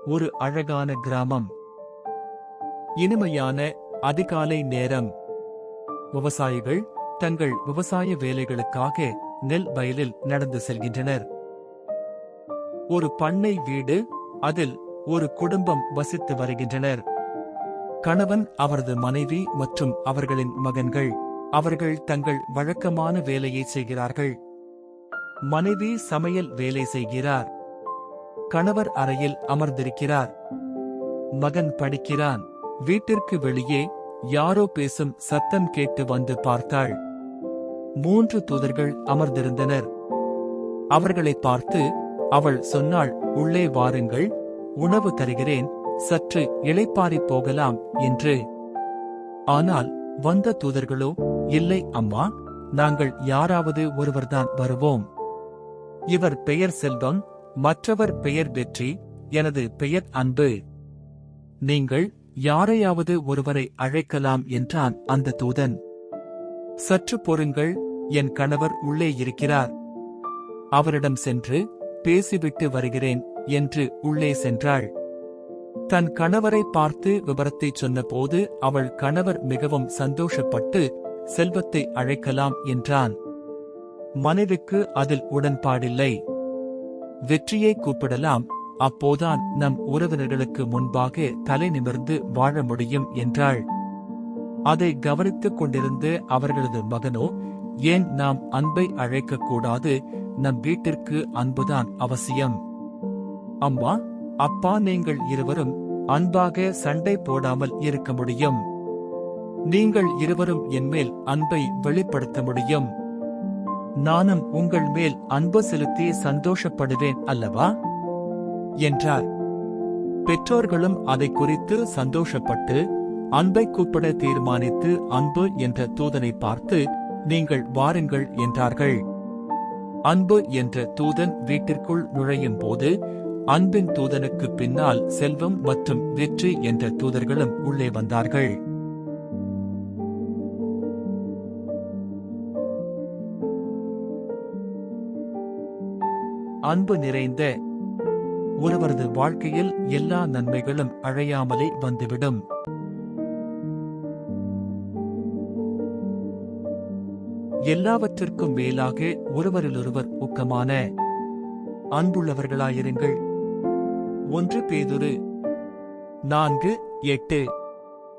ஒரு அழகான கிராமம். இனிமையான அதிகாலை நேரம். விவசாயிகள் தங்கள் விவசாய வேலைகளுக்காக நெல் வயலில் நடந்து செல்கின்றனர். ஒரு பண்ணை வீடு, அதில் ஒரு குடும்பம் வசித்து வருகின்றனர். கணவன், அவரது மனைவி மற்றும் அவர்களின் மகன்கள். அவர்கள் தங்கள் வழக்கமான வேலையை செய்கிறார்கள். மனைவி சமையல் வேலை செய்கிறார். கணவர் அறையில் அமர்ந்திருக்கிறார். மகன் படிக்கிறான். வீட்டிற்கு வெளியே யாரோ பேசும் சத்தம் கேட்டு வந்து பார்த்தாள். 3 தூதர்கள் அமர்ந்திருந்தனர். அவர்களை பார்த்து அவள் சொன்னாள், உள்ளே வாருங்கள், உணவு தருகிறேன், சற்று இளைப்பாறிப் போகலாம் என்று. ஆனால் வந்த தூதர்களோ, இல்லை அம்மா, நாங்கள் யாராவது ஒருவர்தான் வருவோம். இவர் பெயர் செல்வம், மற்றவர் பெயர் வெற்றி, எனது பெயர் அன்பு. நீங்கள் யாரையாவது ஒருவரை அழைக்கலாம் என்றான் அந்த தூதன். சற்று பொறுங்கள், என் கணவர் உள்ளே இருக்கிறார். அவரிடம் சென்று பேசிவிட்டு வருகிறேன் என்று உள்ளே சென்றாள். தன் கணவரை பார்த்து விபரத்தை சொன்னபோது அவள் கணவர் மிகவும் சந்தோஷப்பட்டு செல்வத்தை அழைக்கலாம் என்றான். மனைவிக்கு அதில் உடன்பாடில்லை. வெற்றியை கூப்பிடலாம், அப்போதான் நம் உறவினர்களுக்கு முன்பாக தலை நிமிர்ந்து வாழ முடியும் என்றாள். அதை கவனித்துக் கொண்டிருந்து அவர்களது மகனோ, ஏன் நாம் அன்பை அழைக்கக்கூடாது, நம் வீட்டிற்கு அன்புதான் அவசியம். அம்மா, அப்பா, நீங்கள் இருவரும் அன்பாக சண்டை போடாமல் இருக்க முடியும். நீங்கள் இருவரும் என்மேல் அன்பை வெளிப்படுத்த முடியும். நானும் உங்கள் மேல் அன்பு செலுத்தி சந்தோஷப்படுவேன் அல்லவா என்றார். பெற்றோர்களும் அதை குறித்து சந்தோஷப்பட்டு அன்பை கூப்பிட தீர்மானித்து அன்பு என்ற தூதனை பார்த்து, நீங்கள் வாருங்கள் என்றார்கள். அன்பு என்ற தூதன் வீட்டிற்குள் நுழையும் போது அன்பின் தூதனுக்கு பின்னால் செல்வம் மற்றும் வெற்றி என்ற தூதர்களும் உள்ளே வந்தார்கள். அன்பு நிறைந்த ஒருவரது வாழ்க்கையில் எல்லா நன்மைகளும் அழையாமலே வந்துவிடும். எல்லாவற்றிற்கும் மேலாக ஒருவரிலொருவர் ஊக்கமான அன்புள்ளவர்களாயிருங்கள். 1 பேதுரு 4:8